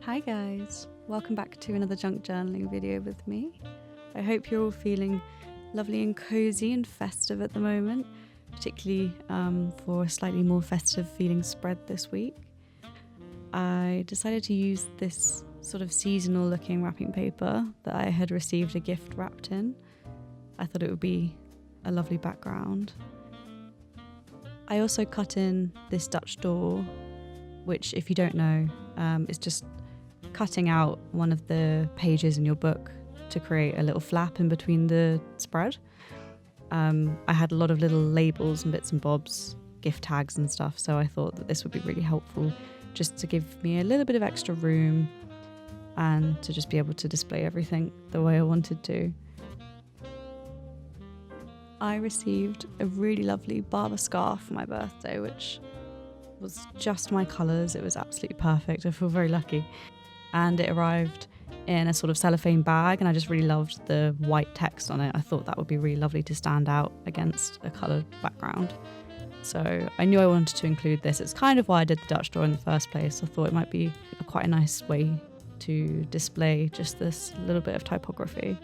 Hi guys, welcome back to another junk journaling video with me. I hope you're all feeling lovely and cozy and festive at the moment, particularly for a slightly more festive feeling spread this week. I decided to use this sort of seasonal looking wrapping paper that I had received a gift wrapped in. I thought it would be a lovely background. I also cut in this Dutch door, which, if you don't know, is just cutting out one of the pages in your book to create a little flap in between the spread. I had a lot of little labels and bits and bobs, gift tags and stuff, so I thought that this would be really helpful just to give me a little bit of extra room and to just be able to display everything the way I wanted to. I received a really lovely Barber scarf for my birthday, which was just my colours. It was absolutely perfect. I feel very lucky. And it arrived in a sort of cellophane bag, and I just really loved the white text on it. I thought that would be really lovely to stand out against a coloured background. So I knew I wanted to include this. It's kind of why I did the Dutch door in the first place. I thought it might be quite a nice way to display just this little bit of typography.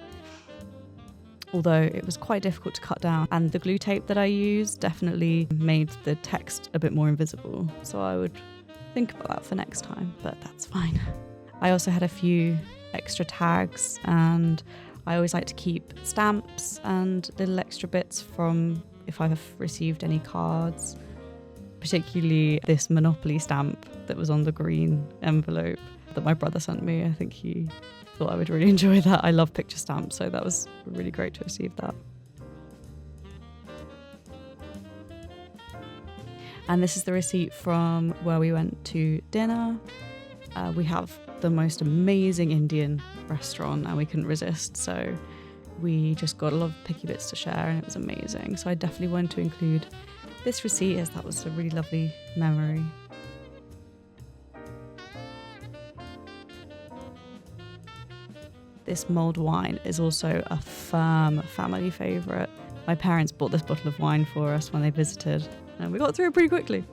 Although it was quite difficult to cut down, and the glue tape that I used definitely made the text a bit more invisible. So I would think about that for next time, but that's fine. I also had a few extra tags, and I always like to keep stamps and little extra bits from if I've received any cards, particularly this Monopoly stamp that was on the green envelope that my brother sent me. I think he thought I would really enjoy that. I love picture stamps, so that was really great to receive that. And this is the receipt from where we went to dinner. We have the most amazing Indian restaurant and we couldn't resist, so we just got a lot of picky bits to share and it was amazing. So I definitely wanted to include this receipt as that was a really lovely memory. This mulled wine is also a firm family favourite. My parents bought this bottle of wine for us when they visited and we got through it pretty quickly.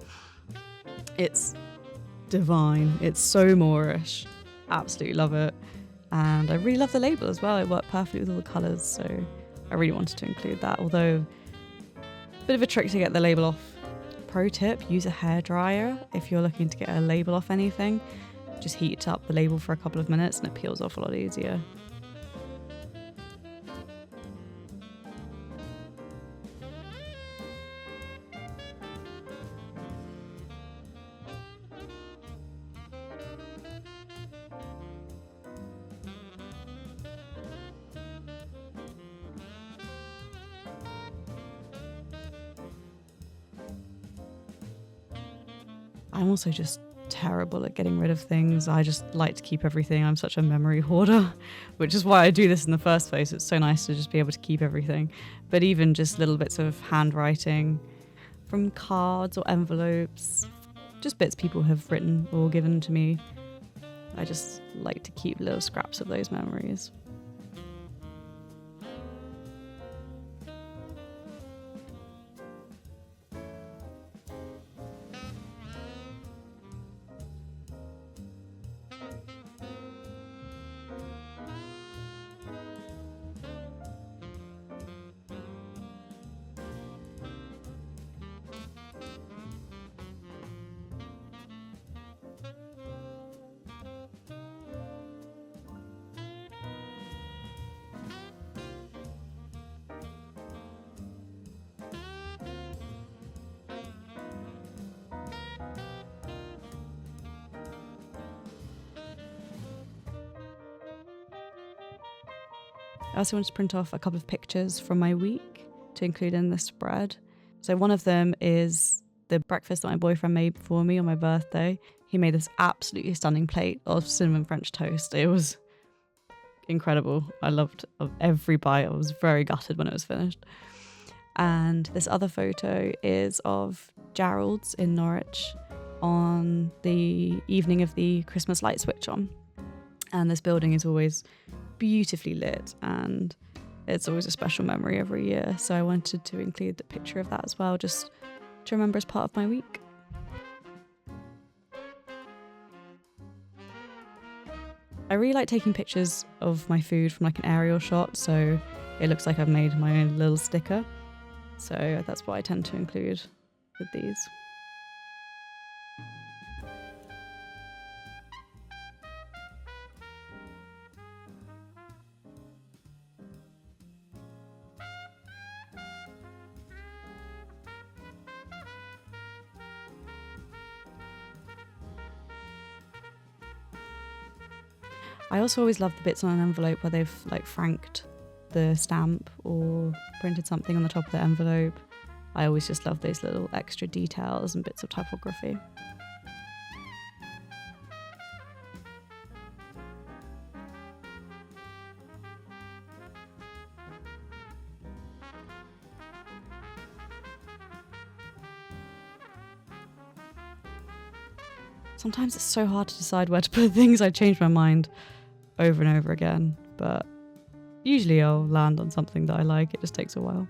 It's divine. It's so Moorish. Absolutely love it. And I really love the label as well. It worked perfectly with all the colours, so I really wanted to include that. Although, a bit of a trick to get the label off. Pro tip, use a hairdryer if you're looking to get a label off anything. Just heat up the label for a couple of minutes and it peels off a lot easier. I'm also just terrible at getting rid of things. I just like to keep everything. I'm such a memory hoarder, which is why I do this in the first place. It's so nice to just be able to keep everything. But even just little bits of handwriting from cards or envelopes, just bits people have written or given to me. I just like to keep little scraps of those memories. I also wanted to print off a couple of pictures from my week to include in the spread. So one of them is the breakfast that my boyfriend made for me on my birthday. He made this absolutely stunning plate of cinnamon French toast. It was incredible. I loved every bite. I was very gutted when it was finished. And this other photo is of Gerald's in Norwich on the evening of the Christmas light switch on. And this building is always beautifully lit and it's always a special memory every year. So I wanted to include the picture of that as well, just to remember as part of my week. I really like taking pictures of my food from like an aerial shot, so it looks like I've made my own little sticker. So that's what I tend to include with these. I also always love the bits on an envelope where they've like franked the stamp or printed something on the top of the envelope. I always just love those little extra details and bits of typography. Sometimes it's so hard to decide where to put things. I change my mind over and over again, but usually I'll land on something that I like. It just takes a while.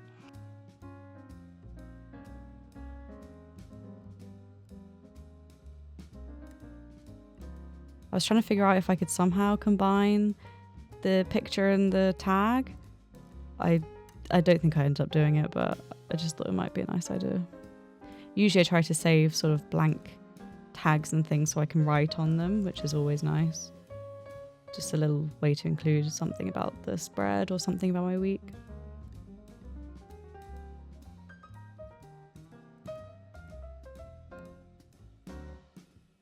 I was trying to figure out if I could somehow combine the picture and the tag. I don't think I ended up doing it, but I just thought it might be a nice idea. Usually I try to save sort of blank tags and things so I can write on them, which is always nice. Just a little way to include something about the spread or something about my week.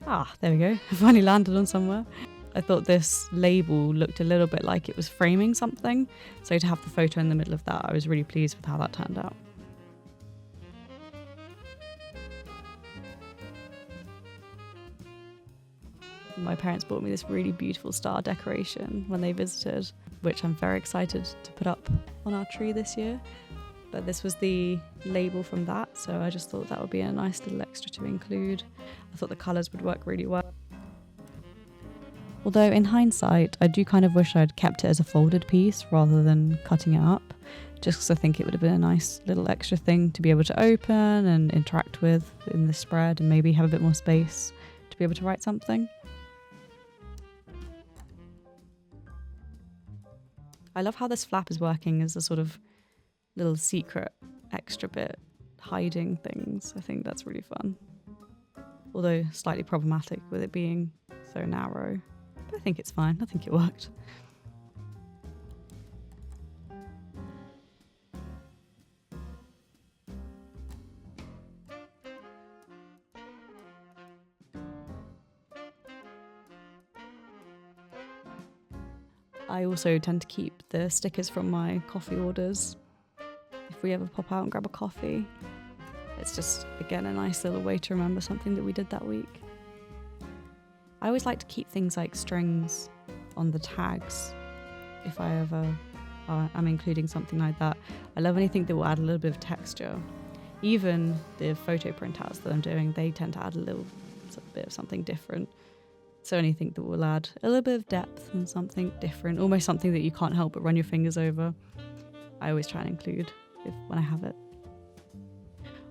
Ah, there we go. I finally landed on somewhere. I thought this label looked a little bit like it was framing something, so to have the photo in the middle of that, I was really pleased with how that turned out. My parents bought me this really beautiful star decoration when they visited, which I'm very excited to put up on our tree this year. But this was the label from that, so I just thought that would be a nice little extra to include. I thought the colours would work really well. Although in hindsight, I do kind of wish I'd kept it as a folded piece rather than cutting it up, just because I think it would have been a nice little extra thing to be able to open and interact with in the spread, and maybe have a bit more space to be able to write something. I love how this flap is working as a sort of little secret extra bit, hiding things. I think that's really fun. Although slightly problematic with it being so narrow. But I think it's fine. I think it worked. I also tend to keep the stickers from my coffee orders. If we ever pop out and grab a coffee, it's just, again, a nice little way to remember something that we did that week. I always like to keep things like strings on the tags if I ever am including something like that. I love anything that will add a little bit of texture. Even the photo printouts that I'm doing, they tend to add a little bit of something different. So anything that will add a little bit of depth and something different, almost something that you can't help but run your fingers over, I always try and include when I have it.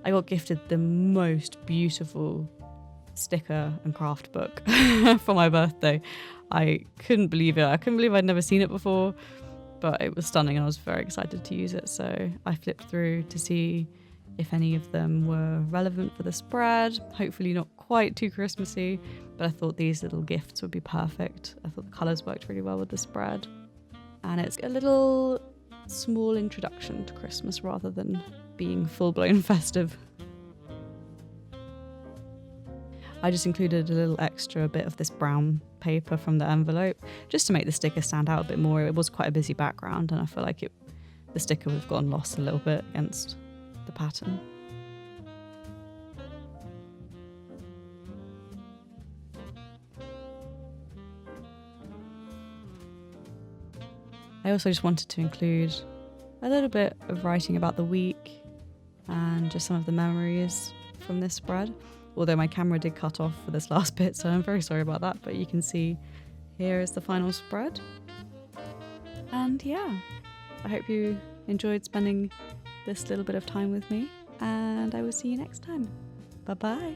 I got gifted the most beautiful sticker and craft book for my birthday. I couldn't believe it. I couldn't believe I'd never seen it before, but it was stunning and I was very excited to use it. So I flipped through to see if any of them were relevant for the spread. Hopefully not quite too Christmassy, but I thought these little gifts would be perfect. I thought the colours worked really well with the spread. And it's a little small introduction to Christmas rather than being full-blown festive. I just included a little extra bit of this brown paper from the envelope just to make the sticker stand out a bit more. It was quite a busy background and I feel like the sticker would have gotten lost a little bit against the pattern. I also just wanted to include a little bit of writing about the week and just some of the memories from this spread. Although my camera did cut off for this last bit, so I'm very sorry about that, but you can see here is the final spread. And yeah, I hope you enjoyed spending this little bit of time with me, and I will see you next time. Bye bye.